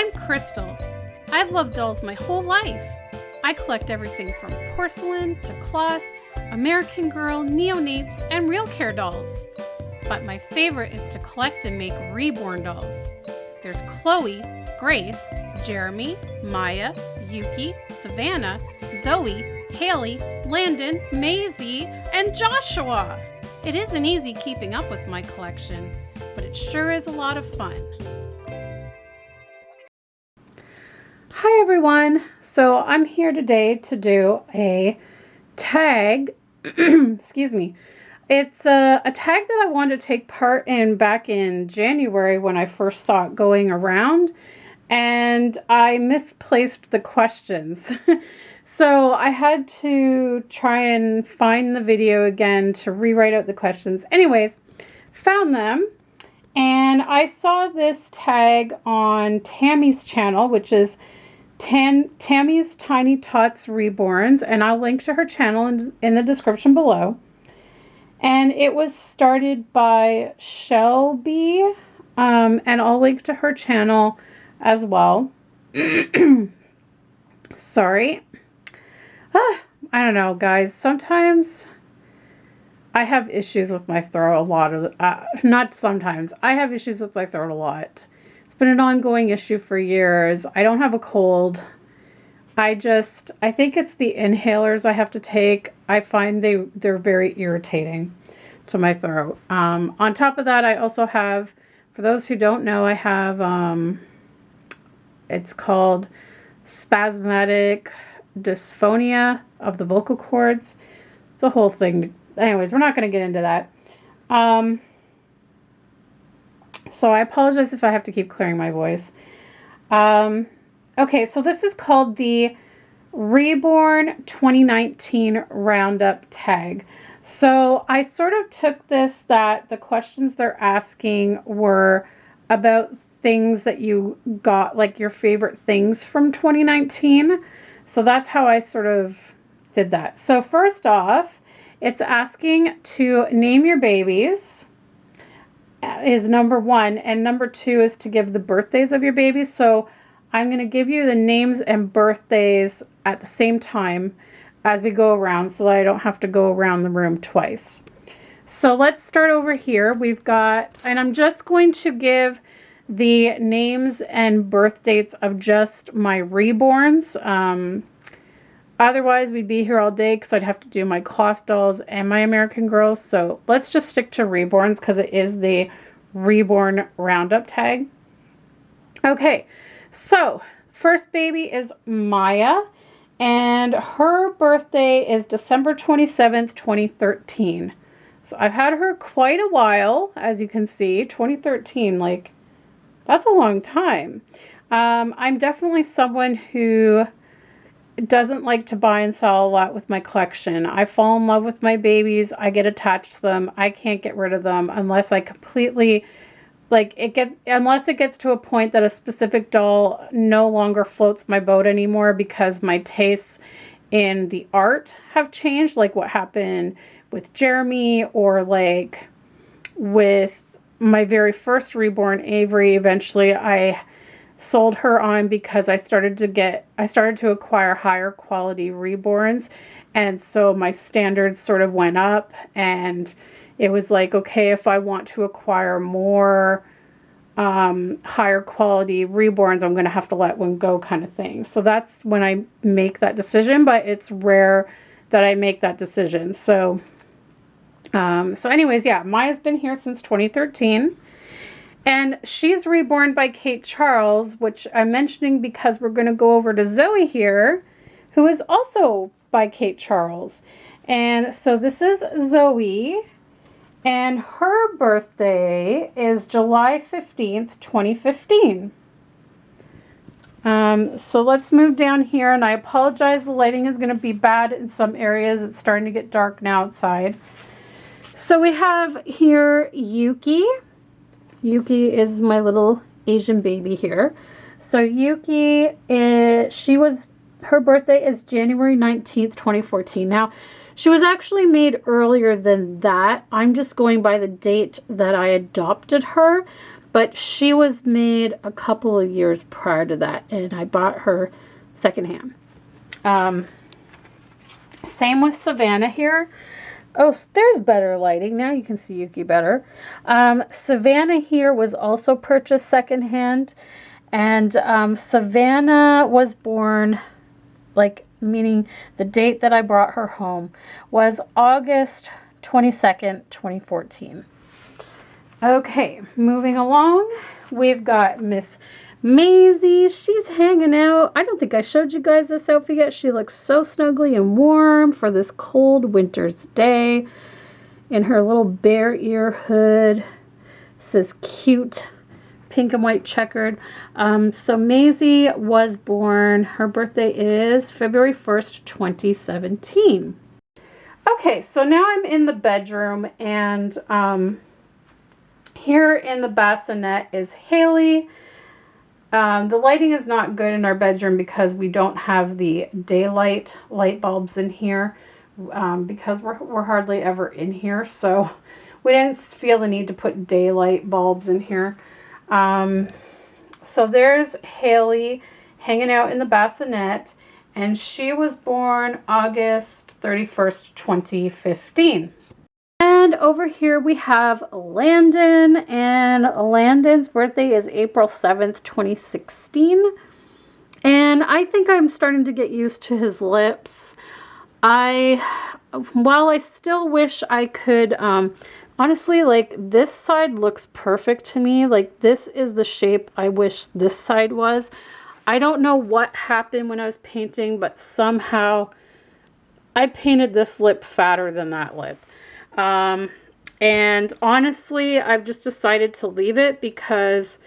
I'm Krystle. I've loved dolls my whole life. I collect everything from porcelain to cloth, American Girl, neonates, and real care dolls. But my favorite is to collect and make Reborn dolls. There's Chloe, Grace, Jeremy, Maya, Yuki, Savannah, Zoe, Haley, Landon, Maisie, and Joshua. It isn't easy keeping up with my collection, but it sure is a lot of fun. Hi everyone, so I'm here today to do a tag, excuse me. It's a tag that I wanted to take part in back in January when I first saw it going around, and I misplaced the questions. So I had to try and find the video again to rewrite out the questions. Anyways, found them, and I saw this tag on Tammy's channel, which is Tammy's Tiny Tots Reborns, and I'll link to her channel in the description below. And it was started by Shelby, and I'll link to her channel as well. Sorry. I don't know, guys. Sometimes I have issues with my throat a lot. Not sometimes. I have issues with my throat a lot. It's been an ongoing issue for years. I don't have a cold. I think it's the inhalers I have to take. I find they're very irritating to my throat. On top of that, I also have, for those who don't know, I have, it's called spasmodic dysphonia of the vocal cords. It's a whole thing. Anyways, we're not going to get into that. So I apologize if I have to keep clearing my voice. Okay, so this is called the Reborn 2019 Roundup tag. So I sort of took this that the questions they're asking were about things that you got, like your favorite things from 2019. So that's how I sort of did that. So first off, it's asking to name your babies is number one, and number two is to give the birthdays of your babies. So I'm going to give you the names and birthdays at the same time as we go around so that I don't have to go around the room twice. So let's start over here. We've got, and I'm just going to give the names and birth dates of just my reborns. Otherwise, we'd be here all day because I'd have to do my cloth dolls and my American Girls. So let's just stick to reborns because it is the Reborn Roundup tag. Okay. So, first baby is Maya, and her birthday is December 27th, 2013. So, I've had her quite a while, as you can see. 2013, like, that's a long time. I'm definitely someone who doesn't like to buy and sell a lot with my collection. I fall in love with my babies. I get attached to them. I can't get rid of them unless I completely... unless it gets to a point that a specific doll no longer floats my boat anymore because my tastes in the art have changed, like what happened with Jeremy, or like with my very first reborn, Avery. Eventually I sold her on because I started to acquire higher quality reborns, and so my standards sort of went up, and it was like, okay, if I want to acquire more higher quality reborns, I'm going to have to let one go, kind of thing. So that's when I make that decision, but it's rare that I make that decision. So, anyways, yeah, Maya's been here since 2013. And she's reborn by Kate Charles, which I'm mentioning because we're going to go over to Zoe here, who is also by Kate Charles. And so this is Zoe. And her birthday is July 15th, 2015. So let's move down here, and I apologize, the lighting is going to be bad in some areas. It's starting to get dark now outside. So we have here Yuki. Yuki is my little Asian baby here. So Yuki, her birthday is January 19th, 2014. Now, she was actually made earlier than that. I'm just going by the date that I adopted her. but she was made a couple of years prior to that, and I bought her secondhand. Same with Savannah here. Oh, there's better lighting. Now you can see Yuki better. Savannah here was also purchased secondhand. And Savannah was born, like, meaning the date that I brought her home was August 22nd, 2014. Okay, moving along. We've got Miss Maisie. She's hanging out. I don't think I showed you guys this outfit yet. She looks so snuggly and warm for this cold winter's day in her little bear ear hood. It says cute, pink and white checkered. So Maisie was born, her birthday is February 1st, 2017. Okay, so now I'm in the bedroom, and here in the bassinet is Haley. The lighting is not good in our bedroom because we don't have the daylight light bulbs in here, because we're hardly ever in here, so we didn't feel the need to put daylight bulbs in here. So there's Haley hanging out in the bassinet, and she was born August 31st, 2015. And over here we have Landon, and Landon's birthday is April 7th, 2016. And I think I'm starting to get used to his lips. While I still wish I could, honestly, like, this side looks perfect to me. Like, this is the shape I wish this side was. I don't know what happened when I was painting, but somehow I painted this lip fatter than that lip. And honestly, I've just decided to leave it because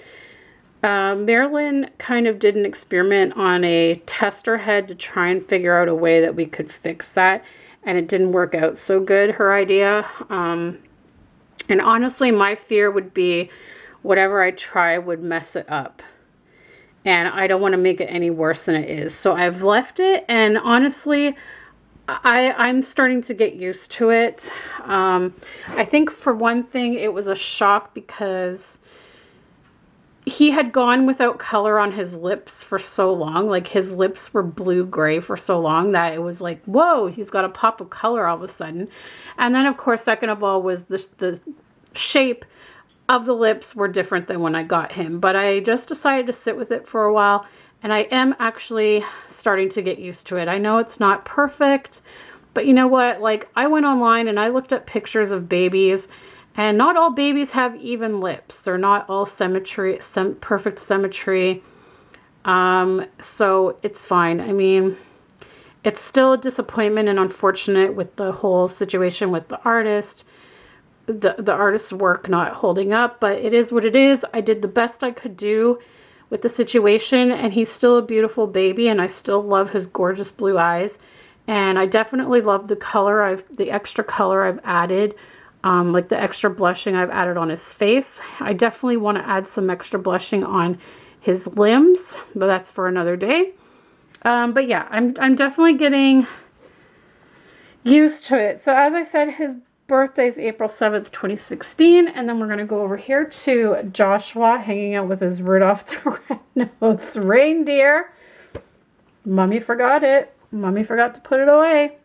Marilyn kind of did an experiment on a tester head to try and figure out a way that we could fix that, and it didn't work out so good, her idea. And honestly, my fear would be whatever I try would mess it up. And I don't want to make it any worse than it is. So I've left it, and honestly, I'm starting to get used to it. I think for one thing, it was a shock because he had gone without color on his lips for so long. Like, his lips were blue-gray for so long that it was like, whoa, he's got a pop of color all of a sudden. And then, of course, second of all, was the shape of the lips were different than when I got him. But I just decided to sit with it for a while, and I am actually starting to get used to it. I know it's not perfect, but you know what? Like, I went online and I looked at pictures of babies, and not all babies have even lips. They're not all perfect symmetry. So it's fine. I mean, it's still a disappointment and unfortunate with the whole situation with the artist. The artist's work not holding up, but it is what it is. I did the best I could do with the situation, and he's still a beautiful baby, and I still love his gorgeous blue eyes. And I definitely love the color, the extra color I've added, like the extra blushing I've added on his face. I definitely want to add some extra blushing on his limbs, but that's for another day. But yeah, I'm definitely getting used to it. So as I said, his birthday is April 7th, 2016, and then we're going to go over here to Joshua hanging out with his Rudolph the Red-Nosed Reindeer. Mommy forgot it. Mommy forgot to put it away.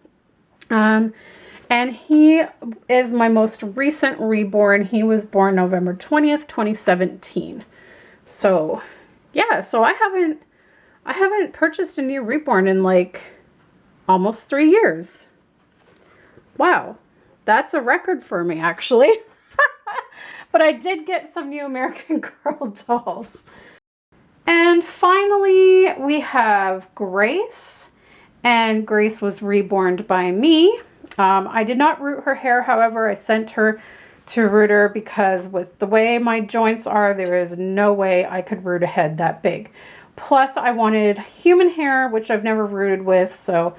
And he is my most recent reborn. He was born November 20th, 2017. So yeah, so I haven't purchased a new reborn in like almost 3 years. Wow. That's a record for me, actually. But I did get some new American Girl dolls. And finally, we have Grace. And Grace was reborn by me. I did not root her hair, however. I sent her to root her because with the way my joints are, there is no way I could root a head that big. Plus, I wanted human hair, which I've never rooted with. So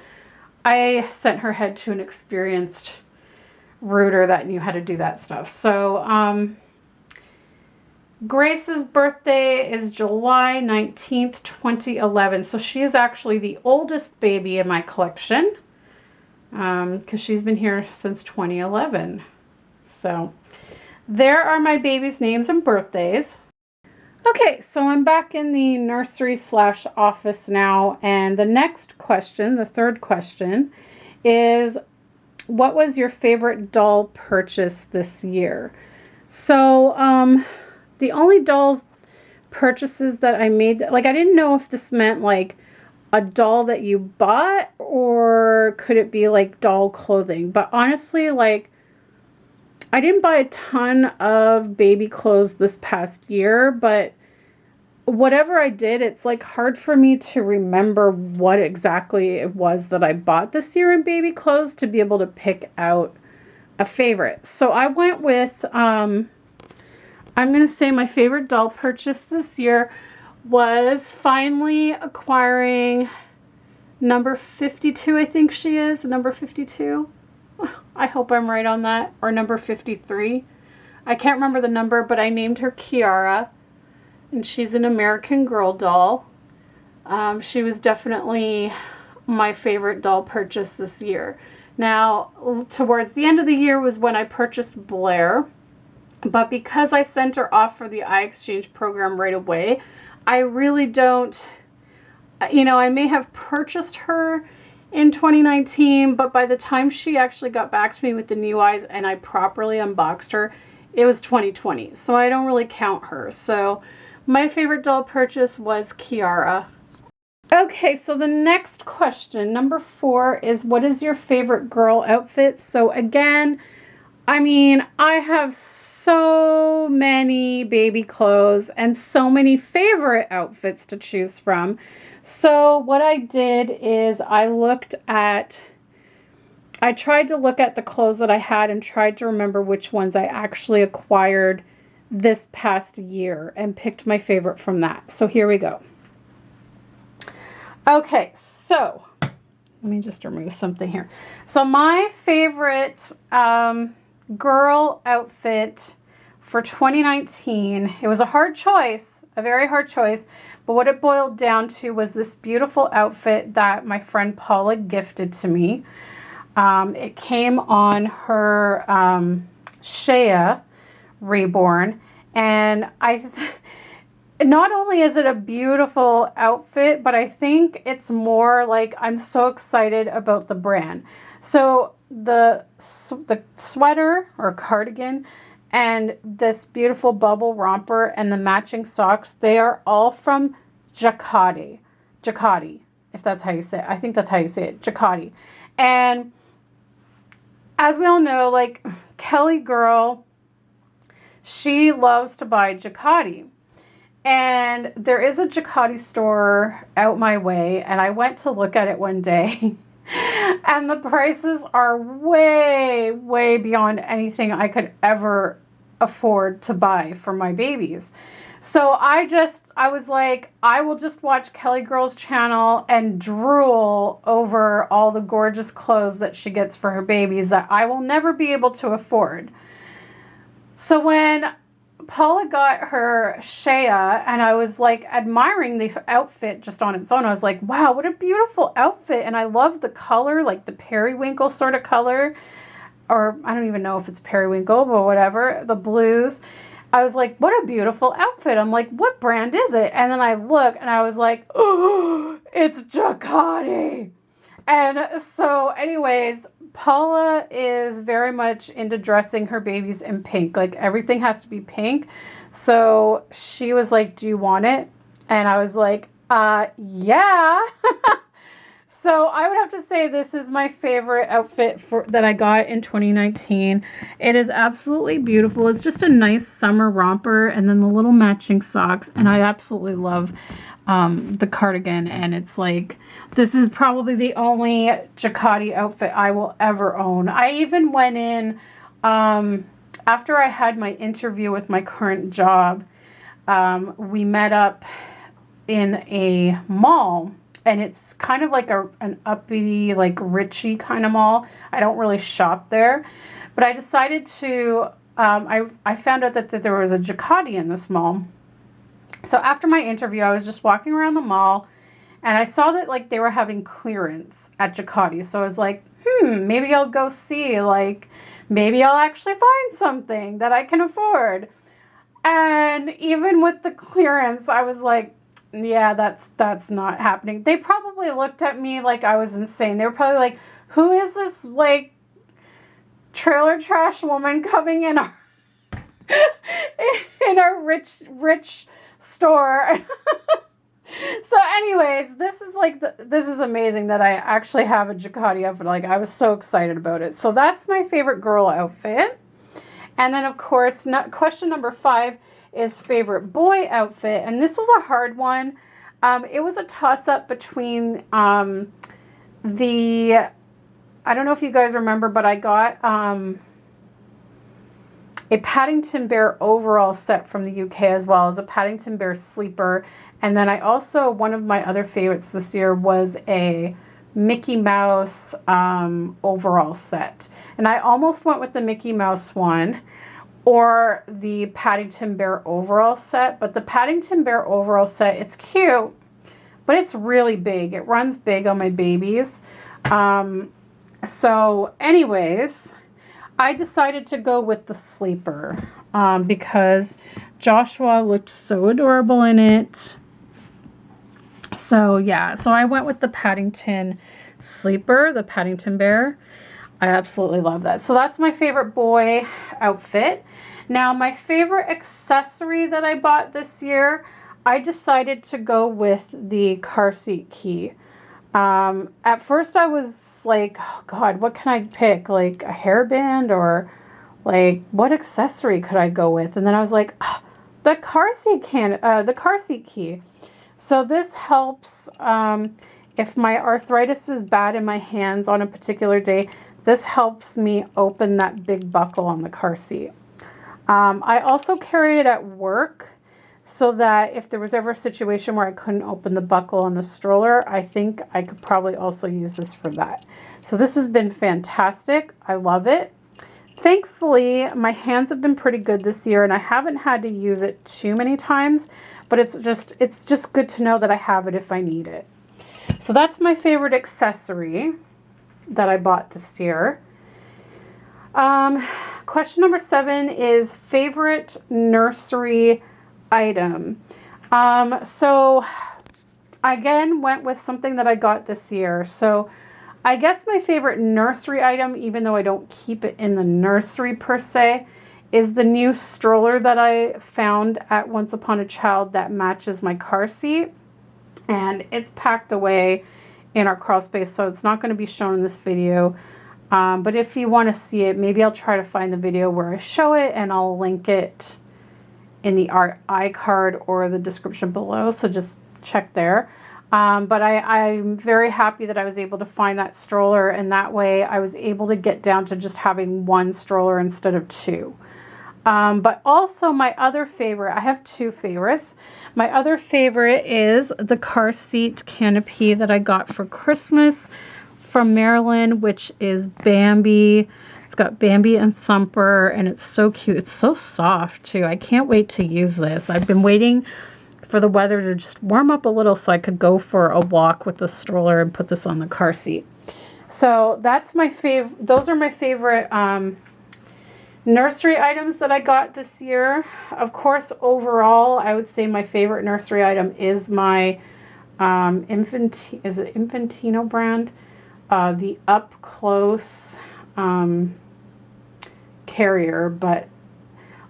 I sent her head to an experienced rooter that knew how to do that stuff. So Grace's birthday is July 19th, 2011. So she is actually the oldest baby in my collection because she's been here since 2011. So there are my babies' names and birthdays. Okay, so I'm back in the nursery slash office now, and the next question, the third question, is what was your favorite doll purchase this year? So, the only dolls purchases that I made, like I didn't know if this meant like a doll that you bought or could it be like doll clothing. But honestly, like I didn't buy a ton of baby clothes this past year, but whatever I did, it's like hard for me to remember what exactly it was that I bought this year in baby clothes to be able to pick out a favorite. So I went with I'm going to say my favorite doll purchase this year was finally acquiring number 52, I think she is, number 52. I hope I'm right on that, or number 53. I can't remember the number, but I named her Kiara, and she's an American Girl doll. She was definitely my favorite doll purchase this year. Now, towards the end of the year was when I purchased Blair. But because I sent her off for the iExchange program right away, I really don't, you know, I may have purchased her in 2019, but by the time she actually got back to me with the new eyes and I properly unboxed her, it was 2020. So I don't really count her. So my favorite doll purchase was Kiara. Okay, so the next question, number 4, is what is your favorite girl outfit? So again, I mean, I have so many baby clothes and so many favorite outfits to choose from. So what I did is I tried to look at the clothes that I had and tried to remember which ones I actually acquired this past year and picked my favorite from that. So here we go. Okay, so let me just remove something here. So my favorite girl outfit for 2019, it was a hard choice, a very hard choice, but what it boiled down to was this beautiful outfit that my friend Paula gifted to me. It came on her Shea Reborn, and not only is it a beautiful outfit, but I think it's more like I'm so excited about the brand. So the sweater or cardigan and this beautiful bubble romper and the matching socks, they are all from Jacquardi, if that's how you say it. I think that's how you say it, Jacquardi. And as we all know, like Kelly girl, she loves to buy Jacquardi. And there is a Jacquardi store out my way, and I went to look at it one day. And the prices are way, way beyond anything I could ever afford to buy for my babies. So I was like, I will just watch Kelly Girl's channel and drool over all the gorgeous clothes that she gets for her babies that I will never be able to afford. So when Paula got her Shea, and I was like admiring the outfit just on its own. I was like, wow, what a beautiful outfit. And I love the color, like the periwinkle sort of color, or I don't even know if it's periwinkle, but whatever, the blues. I was like, what a beautiful outfit. I'm like, what brand is it? And then I look and I was like, oh, it's Jacquardi. And so anyways, Paula is very much into dressing her babies in pink. Like everything has to be pink. So she was like, do you want it? And I was like, yeah. So I would have to say this is my favorite outfit that I got in 2019. It is absolutely beautiful. It's just a nice summer romper and then the little matching socks. And I absolutely love the cardigan. And it's like, this is probably the only Jacquardi outfit I will ever own. I even went in, after I had my interview with my current job, we met up in a mall. And it's kind of like an uppity, like Richie kind of mall. I don't really shop there. But I decided to, I found out that there was a Jacquardi in this mall. So after my interview, I was just walking around the mall. And I saw that like they were having clearance at Jacquardi. So I was like, maybe I'll go see. Like, maybe I'll actually find something that I can afford. And even with the clearance, I was like, yeah, that's not happening. They probably looked at me like I was insane. They were probably like, who is this like trailer trash woman coming in our in our rich store? So anyways, this is like this is amazing that I actually have a jacquardi outfit. Like, I was so excited about it. So that's my favorite girl outfit. And then of course, question number 5 is favorite boy outfit. And this was a hard one. It was a toss up between I don't know if you guys remember, but I got a Paddington Bear overall set from the UK, as well as a Paddington Bear sleeper. And then I also, one of my other favorites this year was a Mickey Mouse overall set. And I almost went with the Mickey Mouse one or the Paddington Bear overall set. But the Paddington Bear overall set, it's cute, but it's really big. It runs big on my babies. So anyways, I decided to go with the sleeper because Joshua looked so adorable in it. So yeah, so I went with the Paddington sleeper, the Paddington Bear. I absolutely love that. So that's my favorite boy outfit. Now, my favorite accessory that I bought this year, I decided to go with the car seat key. At first I was like, oh God, what can I pick? Like a hairband, or like what accessory could I go with? And then I was like, oh, the car seat key. So this helps if my arthritis is bad in my hands on a particular day. This helps me open that big buckle on the car seat. I also carry it at work, so that if there was ever a situation where I couldn't open the buckle on the stroller, I think I could probably also use this for that. So this has been fantastic. I love it. Thankfully, my hands have been pretty good this year, and I haven't had to use it too many times, but it's just good to know that I have it if I need it. So that's my favorite accessory that I bought this year. Question number 7 is favorite nursery item. So I again went with something that I got this year. So I guess my favorite nursery item, even though I don't keep it in the nursery per se, is the new stroller that I found at Once Upon a Child that matches my car seat. And it's packed away in our crawl space, so it's not going to be shown in this video. But if you want to see it, maybe I'll try to find the video where I show it, and I'll link it in the iCard or the description below, so just check there. But I'm very happy that I was able to find that stroller, and that way I was able to get down to just having one stroller instead of 2. But also my other favorite, I have 2 favorites. My other favorite is the car seat canopy that I got for Christmas from Maryland, which is Bambi. It's got Bambi and Thumper, and it's so cute. It's so soft too. I can't wait to use this. I've been waiting for the weather to just warm up a little so I could go for a walk with the stroller and put this on the car seat. So that's my favorite. Those are my favorite nursery items that I got this year. Of course, overall, I would say my favorite nursery item is my Infantino brand, the Up Close carrier, but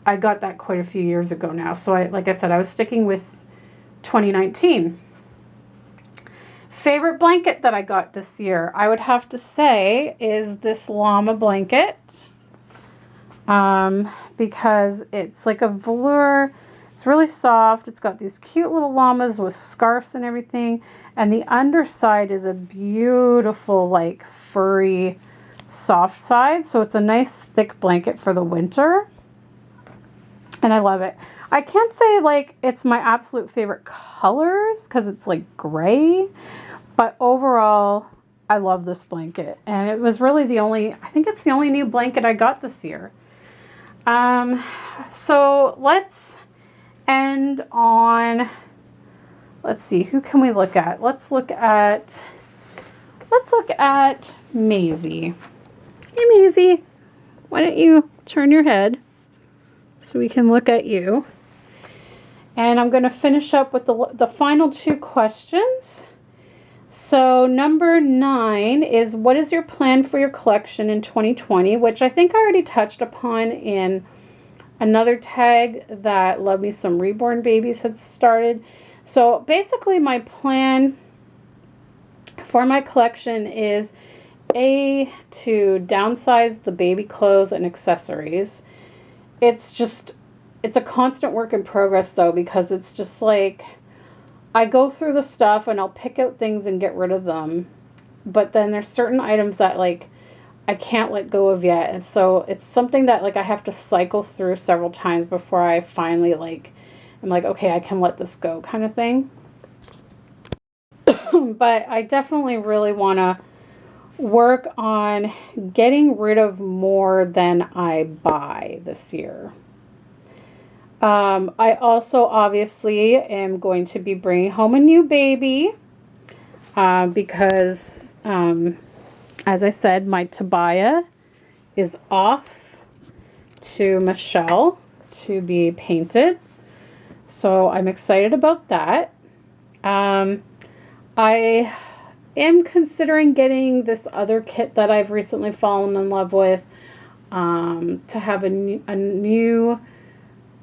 I got that quite a few years ago now. So like I said, I was sticking with 2019. Favorite blanket that I got this year, I would have to say, is this llama blanket. Because it's like a velour. It's really soft. It's got these cute little llamas with scarves and everything. And the underside is a beautiful, like, furry, soft side. So it's a nice thick blanket for the winter. And I love it. I can't say, like, it's my absolute favorite colors because it's, like, gray. But overall, I love this blanket. And it was really the only, I think it's the only new blanket I got this year. So let's end on, let's see, who can we look at? Let's look at Maisie. Hey, Maisie, why don't you turn your head so we can look at you? And I'm going to finish up with the final two questions. So number 9 is, what is your plan for your collection in 2020? Which I think I already touched upon in another tag that Love Me Some Reborn Babies had started. So basically my plan for my collection is to downsize the baby clothes and accessories. It's a constant work in progress though, because it's just like, I go through the stuff and I'll pick out things and get rid of them. But then there's certain items that like I can't let go of yet. And so it's something that like I have to cycle through several times before I finally like, I'm like, okay, I can let this go kind of thing. But I definitely really want to work on getting rid of more than I buy this year. I also obviously am going to be bringing home a new baby because, as I said, my Tobiah is off to Michelle to be painted. So I'm excited about that. I am considering getting this other kit that I've recently fallen in love with to have a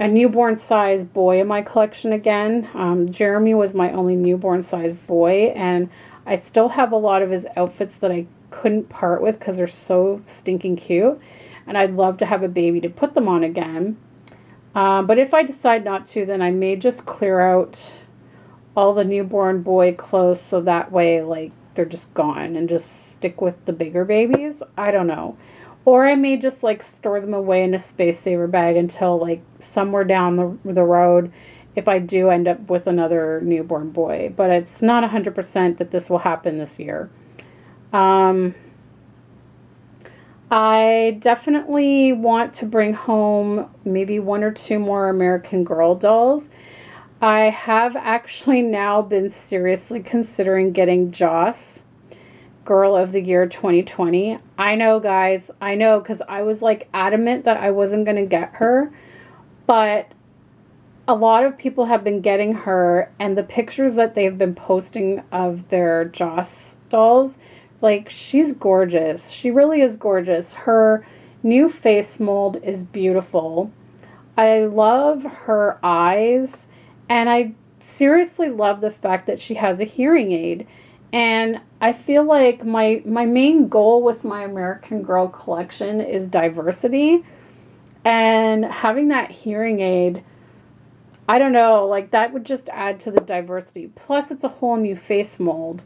newborn size boy in my collection again. Jeremy was my only newborn size boy, and I still have a lot of his outfits that I couldn't part with because they're so stinking cute, and I'd love to have a baby to put them on again. But if I decide not to, then I may just clear out all the newborn boy clothes so that way like they're just gone and just stick with the bigger babies. I don't know. Or I may just like store them away in a space saver bag until like somewhere down the road, if I do end up with another newborn boy. But it's not 100% that this will happen this year. I definitely want to bring home maybe 1 or 2 more American Girl dolls. I have actually now been seriously considering getting Joss Girl of the Year 2020. I know, guys. I know, because I was like adamant that I wasn't going to get her. But a lot of people have been getting her, and the pictures that they've been posting of their Joss dolls, like, she's gorgeous. She really is gorgeous. Her new face mold is beautiful. I love her eyes, and I seriously love the fact that she has a hearing aid. And I feel like my main goal with my American Girl collection is diversity. And having that hearing aid, I don't know, like that would just add to the diversity. Plus it's a whole new face mold,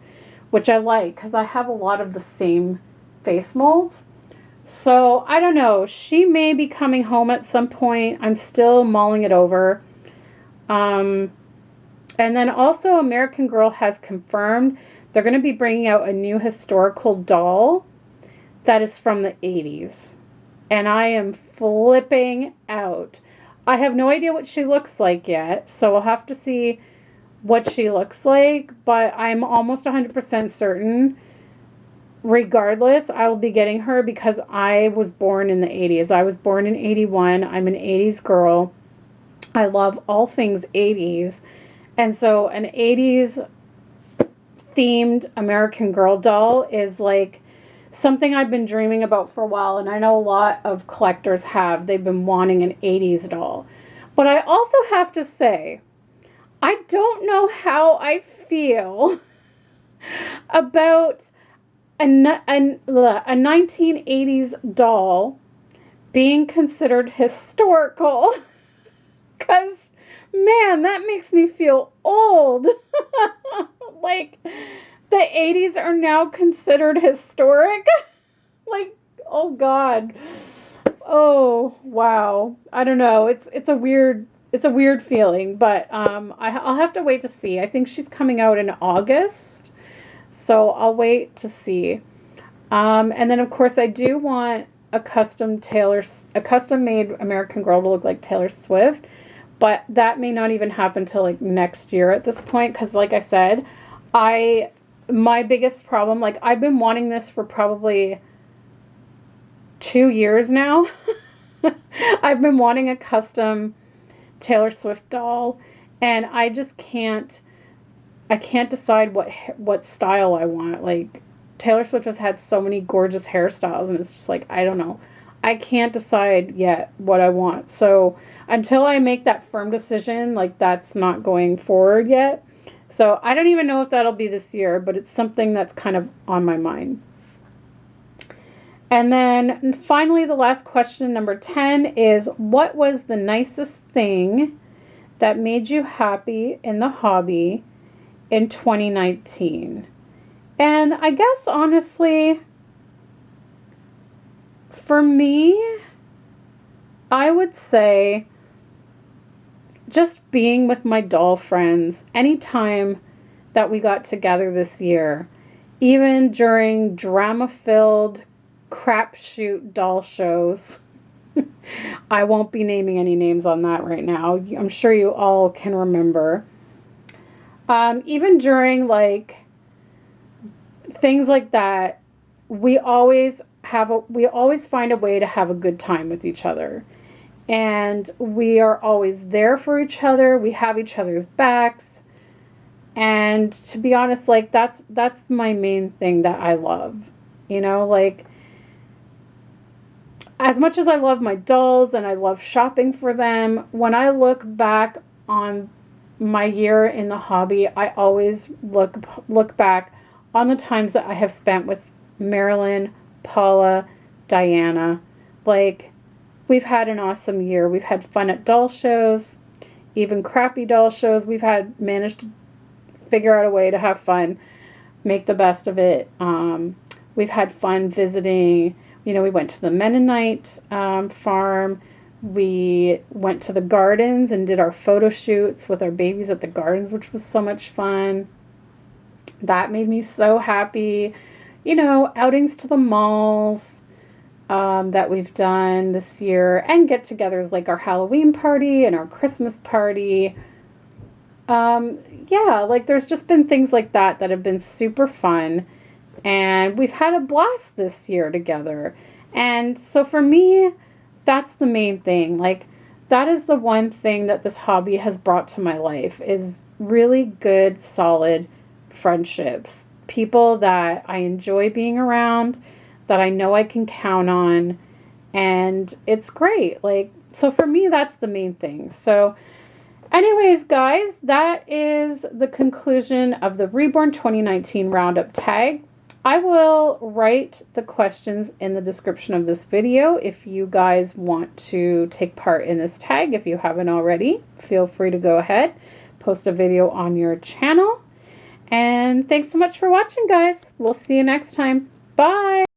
which I like because I have a lot of the same face molds. So I don't know, she may be coming home at some point. I'm still mulling it over. And then also American Girl has confirmed they're going to be bringing out a new historical doll that is from the 80s. And I am flipping out. I have no idea what she looks like yet, so we'll have to see what she looks like. But I'm almost 100% certain, regardless, I will be getting her because I was born in the 80s. I was born in 81. I'm an 80s girl. I love all things 80s. And so an 80s themed American Girl doll is like something I've been dreaming about for a while, and I know a lot of collectors have. They've been wanting an 80s doll. But I also have to say, I don't know how I feel about a 1980s doll being considered historical. Because, man, that makes me feel old. Like, the 80s are now considered historic. Like, oh God. Oh, wow. I don't know. It's a weird feeling, but I'll have to wait to see. I think she's coming out in August, so I'll wait to see. And then of course I do want a custom made American Girl to look like Taylor Swift, but that may not even happen till like next year at this point, because like I said, my biggest problem, like I've been wanting this for probably 2 years now. I've been wanting a custom Taylor Swift doll, And I just can't, I can't decide what style I want. Like, Taylor Swift has had so many gorgeous hairstyles, and it's just like, I don't know. I can't decide yet what I want. So until I make that firm decision, like, that's not going forward yet. So I don't even know if that'll be this year, but it's something that's kind of on my mind. And then finally, the last question, number 10, is what was the nicest thing that made you happy in the hobby in 2019? And I guess honestly, for me, I would say just being with my doll friends anytime that we got together this year, even during drama-filled crapshoot doll shows. I won't be naming any names on that right now. I'm sure you all can remember. Even during like things like that, we always find a way to have a good time with each other. And we are always there for each other. We have each other's backs. And to be honest, like that's my main thing that I love. You know, like as much as I love my dolls and I love shopping for them, when I look back on my year in the hobby, I always look back on the times that I have spent with Marilyn, Paula, Diana. Like, we've had an awesome year. We've had fun at doll shows, even crappy doll shows. We've managed to figure out a way to have fun, make the best of it. We've had fun visiting. You know, we went to the Mennonite farm. We went to the gardens and did our photo shoots with our babies at the gardens, which was so much fun. That made me so happy. You know, outings to the malls that we've done this year, and get-togethers like our Halloween party and our Christmas party. Yeah, like there's just been things like that that have been super fun. And we've had a blast this year together. And so for me, that's the main thing. Like, that is the one thing that this hobby has brought to my life, is really good, solid friendships. People that I enjoy being around, that I know I can count on. And it's great. Like, so for me, that's the main thing. So anyways, guys, that is the conclusion of the Reborn 2019 Roundup tag. I will write the questions in the description of this video if you guys want to take part in this tag. If you haven't already, feel free to go ahead, post a video on your channel. And thanks so much for watching, guys. We'll see you next time. Bye!